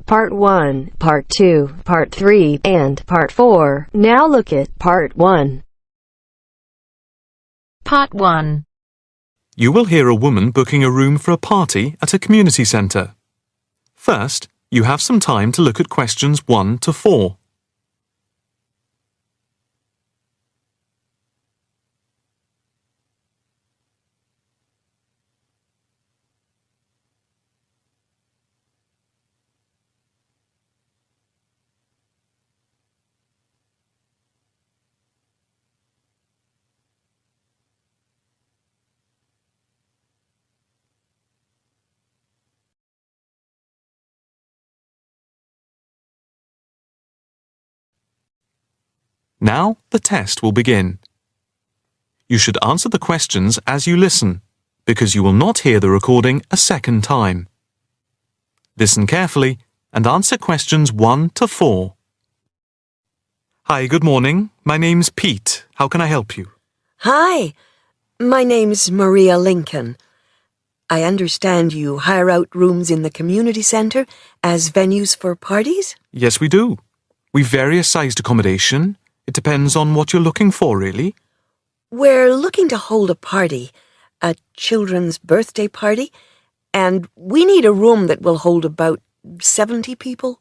Part 1, Part 2, Part 3, and Part 4. Now look at Part 1. Part 1. You will hear a woman booking a room for a party at a community centre. First, you have some time to look at questions 1 to 4. Now the test will begin. You should answer the questions as you listen, because you will not hear the recording a second time. Listen carefully and answer questions 1 to 4. Hi, good morning. My name's Pete. How can I help you? Hi, my name's Maria Lincoln. I understand you hire out rooms in the community centre as venues for parties? Yes, we do. We've various sized accommodation. It depends on what you're looking for, really. We're looking to hold a party, a children's birthday party, and we need a room that will hold about 70 people,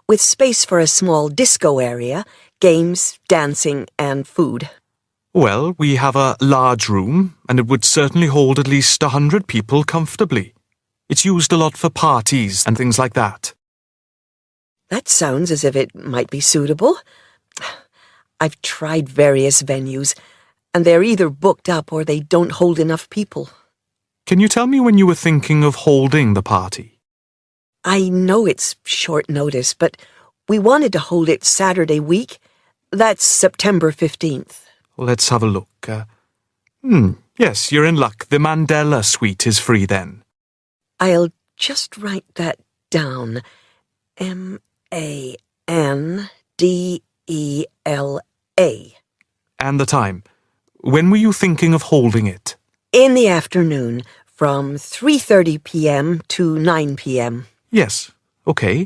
with space for a small disco area, games, dancing, and food. Well, we have a large room, and it would certainly hold at least 100 people comfortably. It's used a lot for parties and things like that. That sounds as if it might be suitable. I've tried various venues, and they're either booked up or they don't hold enough people. Can you tell me when you were thinking of holding the party? I know it's short notice, but we wanted to hold it Saturday week. That's September 15th. Let's have a look. Yes, you're in luck. The Mandela suite is free then. I'll just write that down. M-A-N-D-E-L-A. And the time. When were you thinking of holding it? In the afternoon, from 3:30 p.m. to 9 p.m. Yes, okay.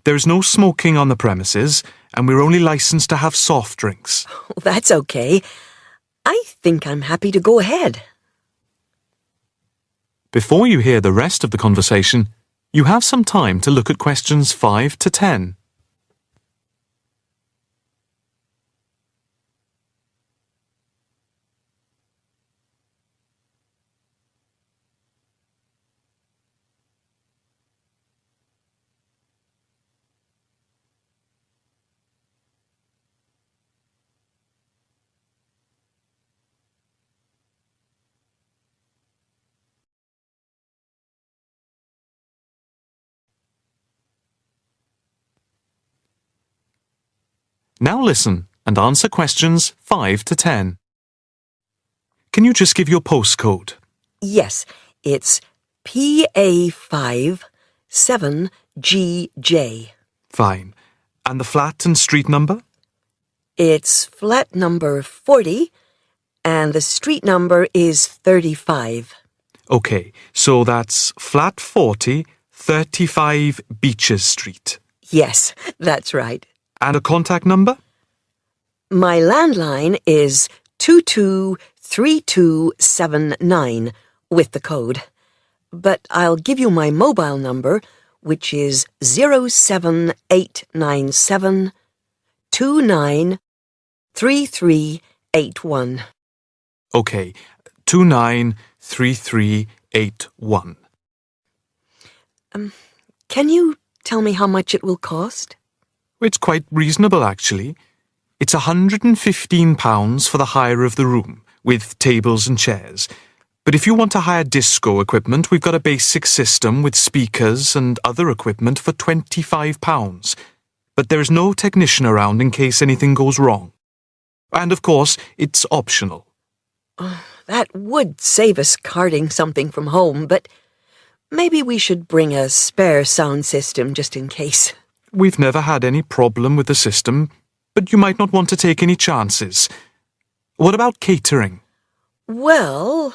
There is no smoking on the premises, and we're only licensed to have soft drinks. That's okay. I think I'm happy to go ahead. Before you hear the rest of the conversation, you have some time to look at questions 5 to 10. Now listen and answer questions 5 to 10. Can you just give your postcode? Yes, it's PA5 7GJ. Fine. And the flat and street number? It's flat number 40, and the street number is 35. Okay, so that's flat 40, 35 Beaches Street. Yes, that's right. And a contact number? My landline is 223279 with the code. But I'll give you my mobile number, which is 07897 293381. Okay, 293381. Can you tell me how much it will cost? It's quite reasonable, actually. It's £115 for the hire of the room, with tables and chairs. But if you want to hire disco equipment, we've got a basic system with speakers and other equipment for £25. But there is no technician around in case anything goes wrong. And of course, it's optional. That would save us carting something from home, but maybe we should bring a spare sound system just in case. We've never had any problem with the system, but you might not want to take any chances. What about catering? Well,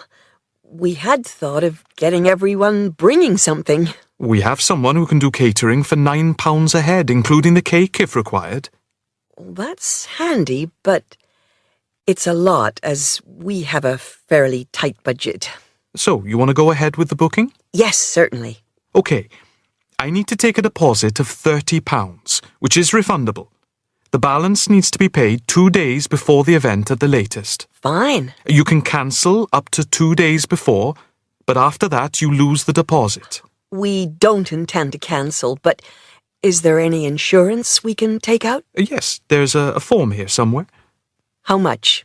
we had thought of getting everyone bringing something. We have someone who can do catering for £9 a head, including the cake if required. Well, that's handy, but it's a lot as we have a fairly tight budget. So, you want to go ahead with the booking? Yes, certainly. OK. I need to take a deposit of £30, which is refundable. The balance needs to be paid 2 days before the event at the latest. Fine. You can cancel up to 2 days before, but after that you lose the deposit. We don't intend to cancel, but is there any insurance we can take out? Yes, there's a form here somewhere. How much?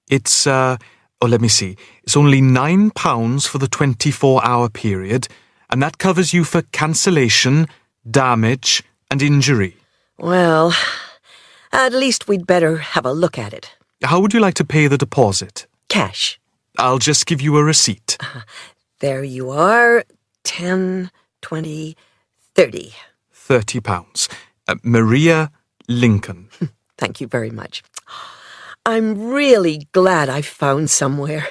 It's, let me see. It's only £9 for the 24-hour period, and that covers you for cancellation, damage, and injury. Well, at least we'd better have a look at it. How would you like to pay the deposit? Cash. I'll just give you a receipt. There you are. 10, 20, 30. £30. Maria Lincoln. Thank you very much. I'm really glad I found somewhere.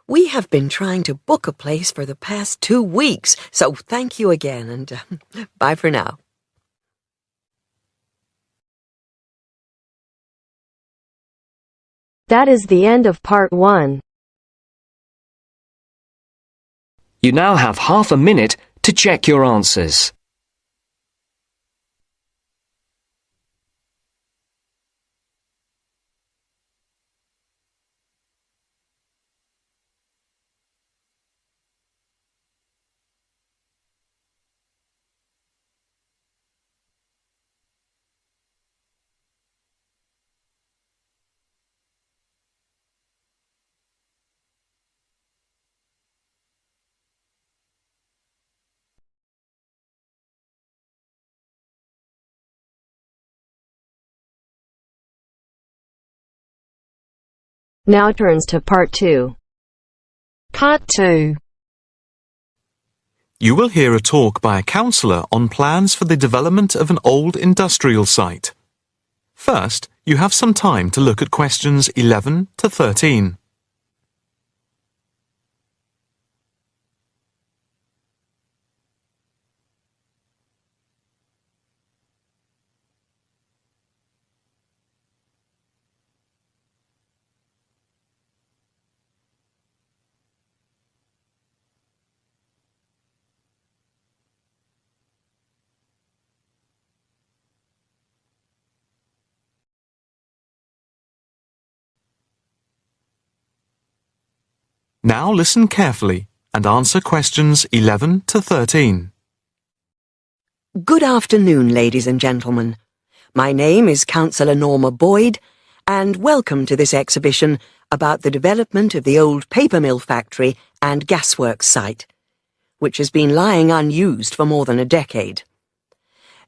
We have been trying to book a place for the past 2 weeks, so thank you again, and bye for now. That is the end of part 1. You now have half a minute to check your answers. Now turns to part 2. Part 2. You will hear a talk by a counsellor on plans for the development of an old industrial site. First, you have some time to look at questions 11 to 13. Now listen carefully and answer questions 11 to 13. Good afternoon, ladies and gentlemen. My name is Councillor Norma Boyd, and welcome to this exhibition about the development of the old paper mill factory and gasworks site, which has been lying unused for more than a decade.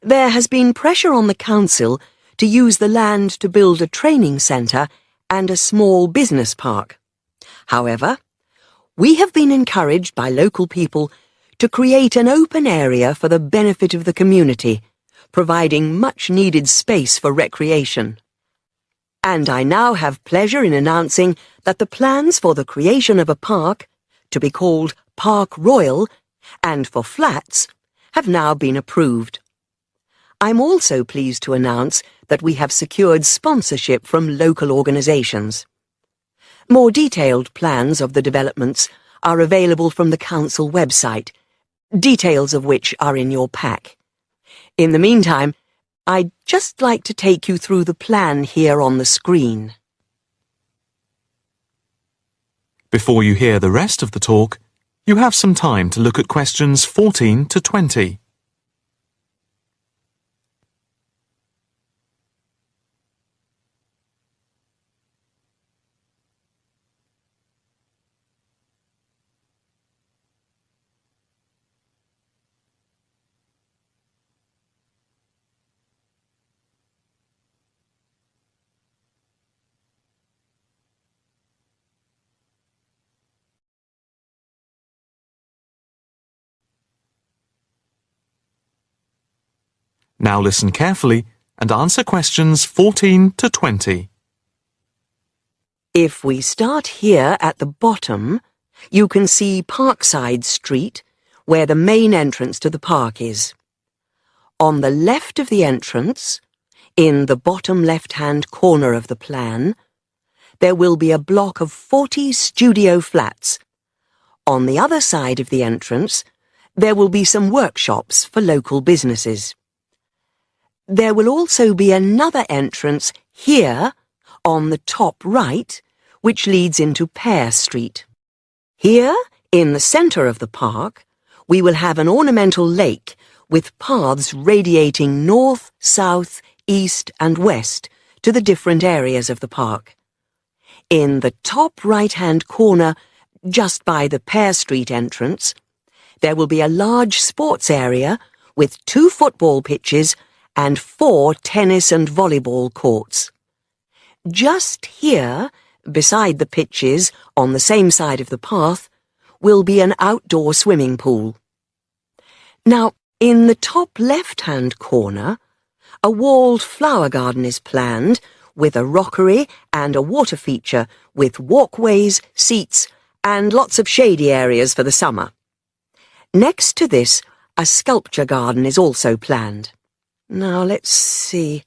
There has been pressure on the council to use the land to build a training centre and a small business park. However, we have been encouraged by local people to create an open area for the benefit of the community, providing much-needed space for recreation. And I now have pleasure in announcing that the plans for the creation of a park, to be called Park Royal, and for flats, have now been approved. I'm also pleased to announce that we have secured sponsorship from local organisations. More detailed plans of the developments are available from the council website, details of which are in your pack. In the meantime, I'd just like to take you through the plan here on the screen. Before you hear the rest of the talk, you have some time to look at questions 14 to 20. Now listen carefully and answer questions 14 to 20. If we start here at the bottom, you can see Parkside Street, where the main entrance to the park is. On the left of the entrance, in the bottom left-hand corner of the plan, there will be a block of 40 studio flats. On the other side of the entrance, there will be some workshops for local businesses. There will also be another entrance here, on the top right, which leads into Pear Street. Here, in the centre of the park, we will have an ornamental lake with paths radiating north, south, east and west to the different areas of the park. In the top right-hand corner, just by the Pear Street entrance, there will be a large sports area with 2 football pitches and 4 tennis and volleyball courts. Just here, beside the pitches, on the same side of the path, will be an outdoor swimming pool. Now, in the top left-hand corner, a walled flower garden is planned with a rockery and a water feature with walkways, seats, and lots of shady areas for the summer. Next to this, a sculpture garden is also planned. Now, let's see.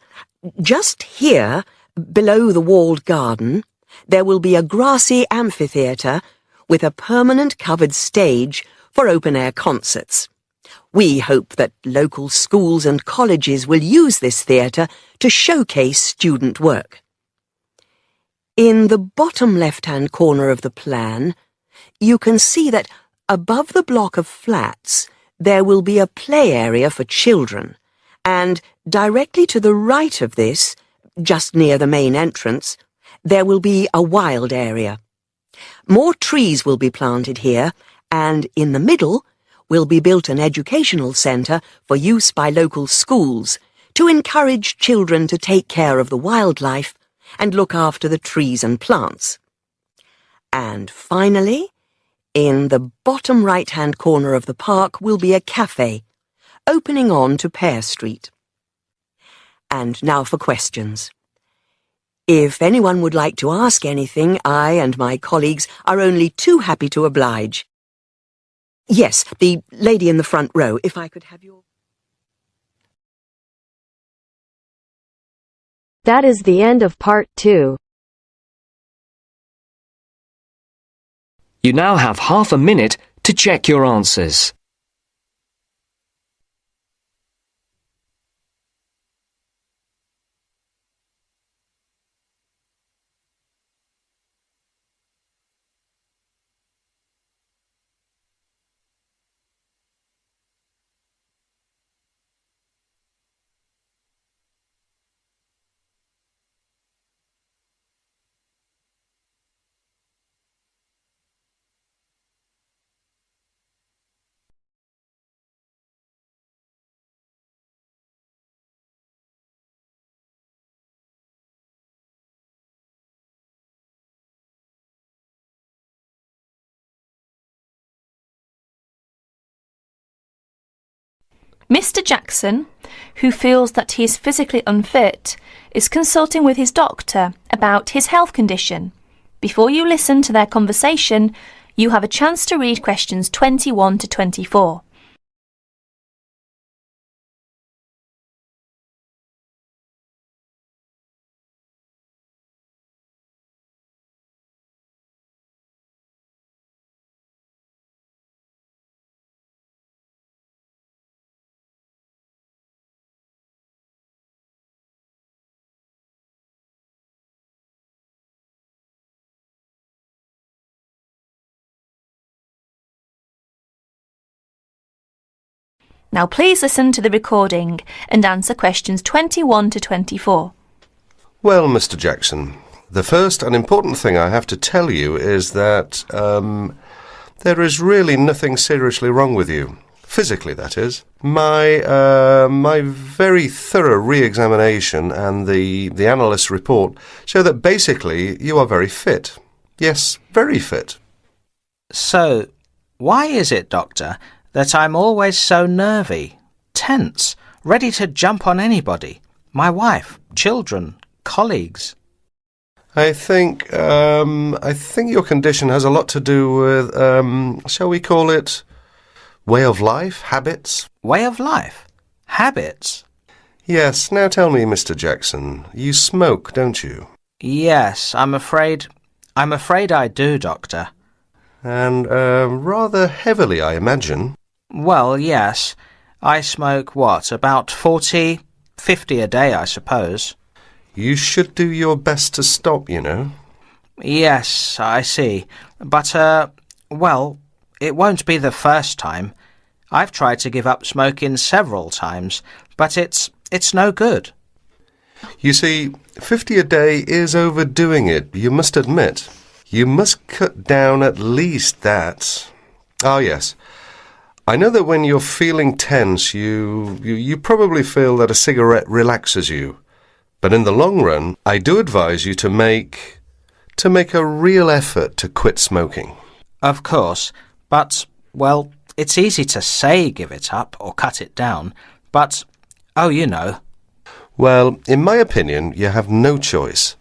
Just here, below the walled garden, there will be a grassy amphitheatre with a permanent covered stage for open-air concerts. We hope that local schools and colleges will use this theatre to showcase student work. In the bottom left-hand corner of the plan, you can see that above the block of flats there will be a play area for children, and directly to the right of this, just near the main entrance, there will be a wild area. More trees will be planted here, and in the middle will be built an educational centre for use by local schools to encourage children to take care of the wildlife and look after the trees and plants. And finally, in the bottom right-hand corner of the park will be a cafe, opening on to Pear Street. And now for questions. If anyone would like to ask anything, I and my colleagues are only too happy to oblige. Yes, the lady in the front row, if I could have your... That is the end of part 2. You now have half a minute to check your answers. Mr. Jackson, who feels that he is physically unfit, is consulting with his doctor about his health condition. Before you listen to their conversation, you have a chance to read questions 21 to 24. Now please listen to the recording and answer questions 21 to 24. Well, Mr. Jackson, the first and important thing I have to tell you is that there is really nothing seriously wrong with you. Physically, that is. My very thorough re-examination and the analyst's report show that basically you are very fit. Yes, very fit. So, why is it, Doctor, that I'm always so nervy, tense, ready to jump on anybody? My wife, children, colleagues. I think your condition has a lot to do with, shall we call it, Way of life? Habits? Way of life? Habits? Yes, now tell me, Mr. Jackson, you smoke, don't you? Yes, I'm afraid I do, Doctor. And, rather heavily, I imagine. Well, yes. I smoke, about 40, 50 a day, I suppose. You should do your best to stop, you know. Yes, I see. But, well, it won't be the first time. I've tried to give up smoking several times, but it's no good. You see, 50 a day is overdoing it, you must admit. You must cut down at least that. Ah, yes. I know that when you're feeling tense, you probably feel that a cigarette relaxes you. But in the long run, I do advise you to make a real effort to quit smoking. Of course, but, well, it's easy to say give it up or cut it down, but, oh, you know. Well, in my opinion, you have no choice.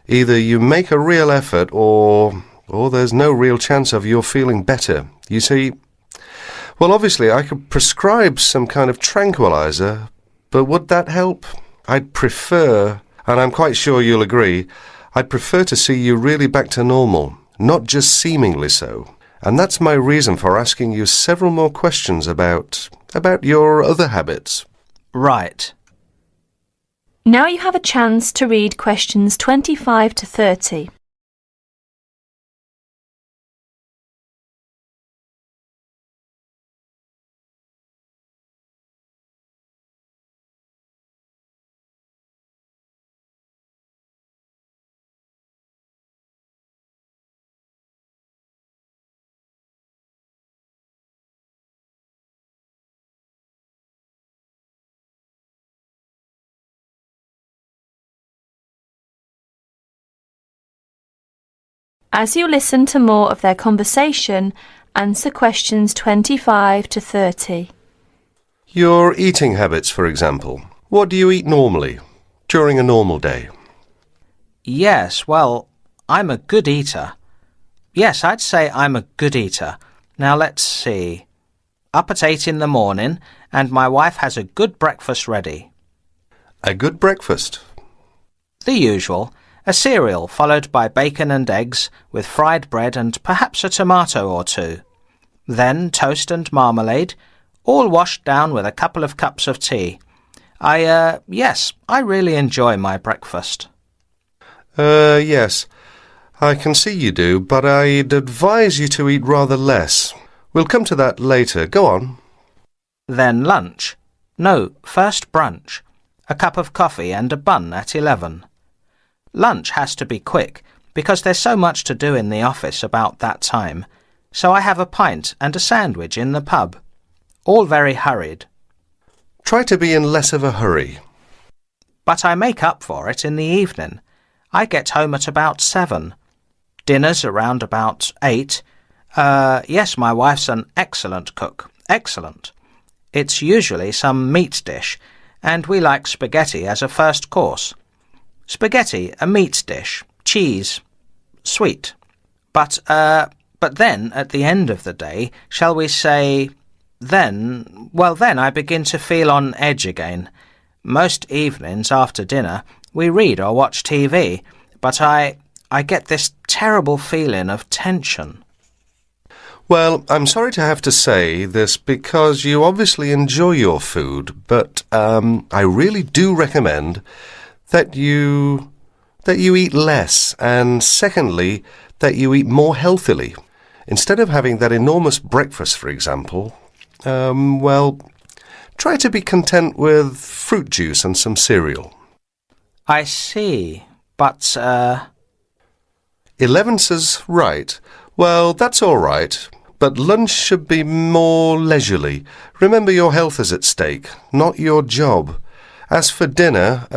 Either you make a real effort or there's no real chance of your feeling better. You see, well, obviously I could prescribe some kind of tranquilizer, but would that help? I'd prefer, and I'm quite sure you'll agree, I'd prefer to see you really back to normal, not just seemingly so. And that's my reason for asking you several more questions about your other habits. Right. Now you have a chance to read questions 25 to 30. As you listen to more of their conversation, answer questions 25 to 30. Your eating habits, for example. What do you eat normally, during a normal day? Yes, well, I'm a good eater. Yes, I'd say I'm a good eater. Now let's see. Up at 8 in the morning, and my wife has a good breakfast ready. A good breakfast. The usual. A cereal followed by bacon and eggs with fried bread and perhaps a tomato or two. Then toast and marmalade, all washed down with a couple of cups of tea. Yes, I really enjoy my breakfast. Yes. I can see you do, but I'd advise you to eat rather less. We'll come to that later. Go on. Then lunch. No, first brunch. A cup of coffee and a bun at 11. Lunch has to be quick, because there's so much to do in the office about that time, so I have a pint and a sandwich in the pub. All very hurried. Try to be in less of a hurry. But I make up for it in the evening. I get home at about 7. Dinner's around about 8. Yes, my wife's an excellent cook. Excellent. It's usually some meat dish, and we like spaghetti as a first course. Spaghetti, a meat dish, cheese, sweet. But then, at the end of the day, shall we say, then I begin to feel on edge again. Most evenings after dinner, we read or watch TV, but I get this terrible feeling of tension. Well, I'm sorry to have to say this because you obviously enjoy your food, but I really do recommend that you eat less, and secondly, that you eat more healthily. Instead of having that enormous breakfast, for example, try to be content with fruit juice and some cereal. I see, but, 11 says right. Well, that's all right, but lunch should be more leisurely. Remember, your health is at stake, not your job. As for dinner,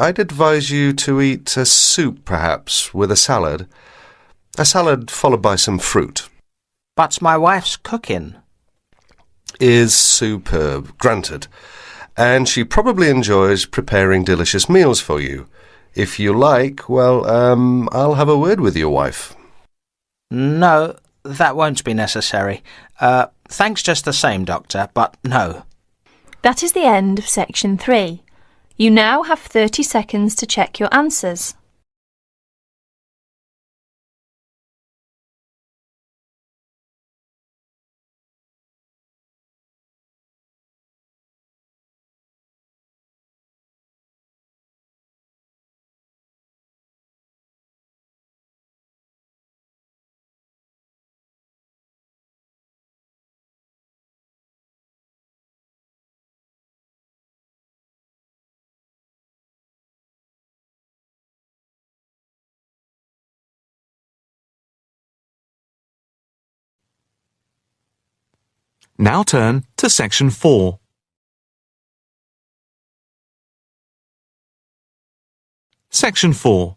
I'd advise you to eat a soup, perhaps, with a salad. A salad followed by some fruit. But my wife's cooking Is superb, granted. And she probably enjoys preparing delicious meals for you. If you like, I'll have a word with your wife. No, that won't be necessary. Thanks just the same, Doctor, but no. That is the end of section 3. You now have 30 seconds to check your answers. Now turn to section 4. Section 4.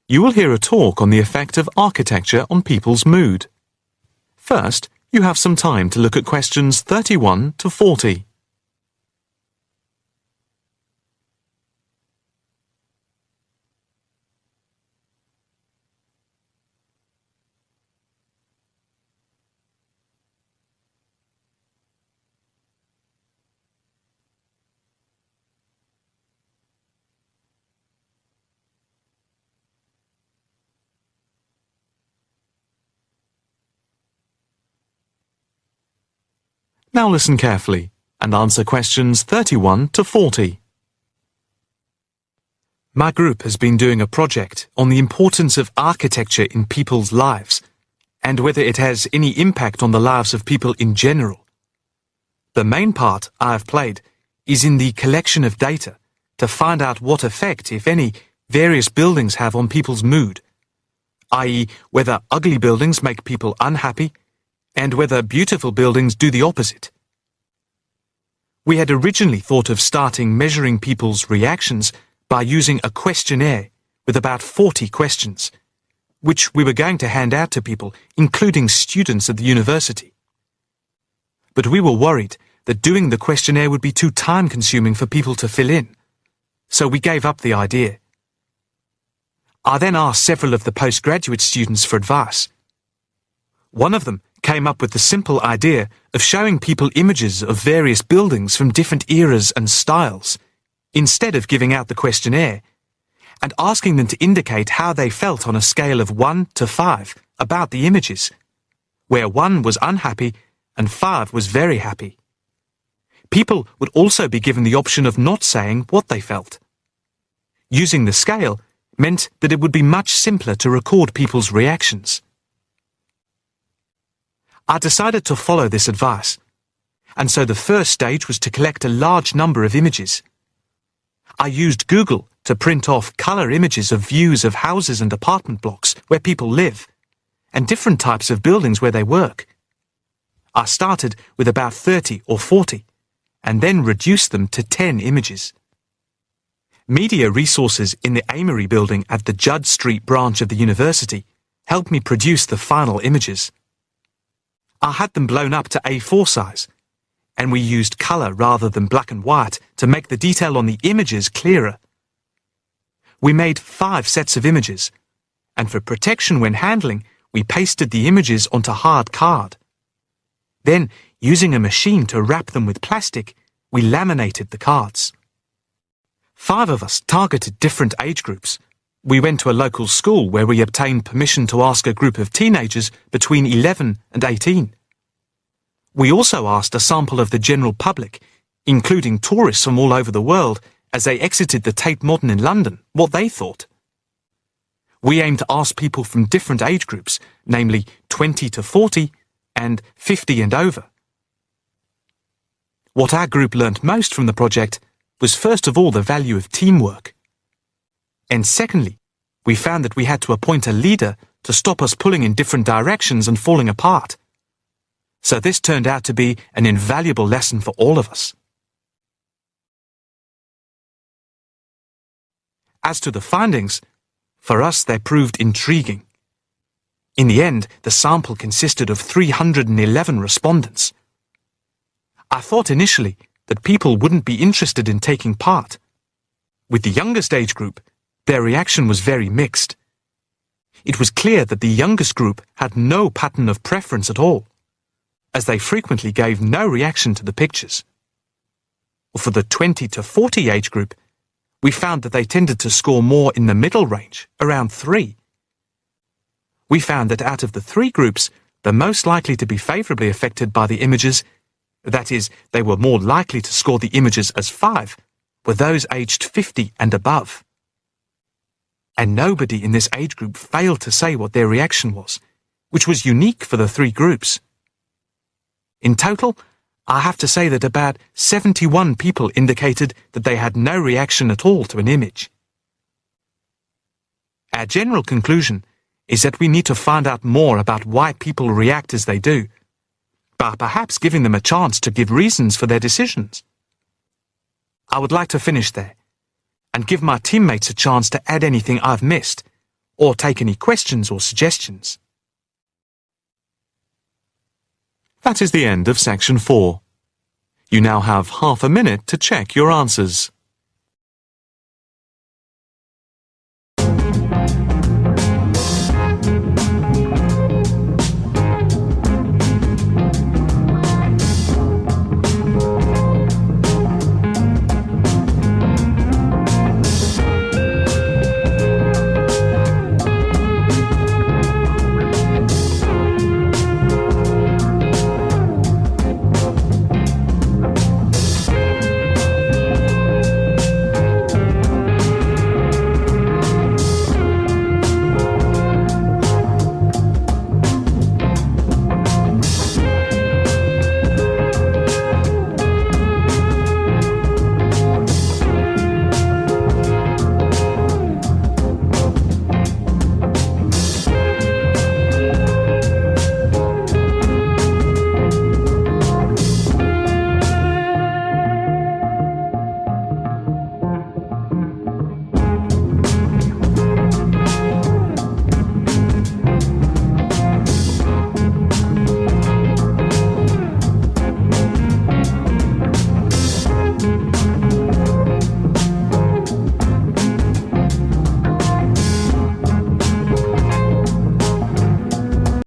You will hear a talk on the effect of architecture on people's mood. First, you have some time to look at questions 31 to 40. Now listen carefully and answer questions 31 to 40. My group has been doing a project on the importance of architecture in people's lives and whether it has any impact on the lives of people in general. The main part I have played is in the collection of data to find out what effect, if any, various buildings have on people's mood, i.e., whether ugly buildings make people unhappy and whether beautiful buildings do the opposite. We had originally thought of starting measuring people's reactions by using a questionnaire with about 40 questions, which we were going to hand out to people, including students at the university. But we were worried that doing the questionnaire would be too time-consuming for people to fill in, so we gave up the idea. I then asked several of the postgraduate students for advice. One of them came up with the simple idea of showing people images of various buildings from different eras and styles, instead of giving out the questionnaire, and asking them to indicate how they felt on a scale of 1 to 5 about the images, where 1 was unhappy and 5 was very happy. People would also be given the option of not saying what they felt. Using the scale meant that it would be much simpler to record people's reactions. I decided to follow this advice, and so the first stage was to collect a large number of images. I used Google to print off colour images of views of houses and apartment blocks where people live, and different types of buildings where they work. I started with about 30 or 40, and then reduced them to 10 images. Media resources in the Amory building at the Judd Street branch of the university helped me produce the final images. I had them blown up to A4 size, and we used colour rather than black and white to make the detail on the images clearer. We made 5 sets of images, and for protection when handling, we pasted the images onto hard card. Then, using a machine to wrap them with plastic, we laminated the cards. 5 of us targeted different age groups. We went to a local school where we obtained permission to ask a group of teenagers between 11 and 18. We also asked a sample of the general public, including tourists from all over the world, as they exited the Tate Modern in London, what they thought. We aimed to ask people from different age groups, namely 20 to 40 and 50 and over. What our group learnt most from the project was first of all the value of teamwork. And secondly, we found that we had to appoint a leader to stop us pulling in different directions and falling apart. So this turned out to be an invaluable lesson for all of us. As to the findings, for us they proved intriguing. In the end, the sample consisted of 311 respondents. I thought initially that people wouldn't be interested in taking part. With the youngest age group, their reaction was very mixed. It was clear that the youngest group had no pattern of preference at all. as they frequently gave no reaction to the pictures. For the 20 to 40 age group, we found that they tended to score more in the middle range, around 3. We found that out of the 3 groups, the most likely to be favourably affected by the images, that is, they were more likely to score the images as 5, were those aged 50 and above. And nobody in this age group failed to say what their reaction was, which was unique for the 3 groups. In total, I have to say that about 71 people indicated that they had no reaction at all to an image. Our general conclusion is that we need to find out more about why people react as they do, by perhaps giving them a chance to give reasons for their decisions. I would like to finish there, and give my teammates a chance to add anything I've missed, or take any questions or suggestions. That is the end of section 4. You now have half a minute to check your answers.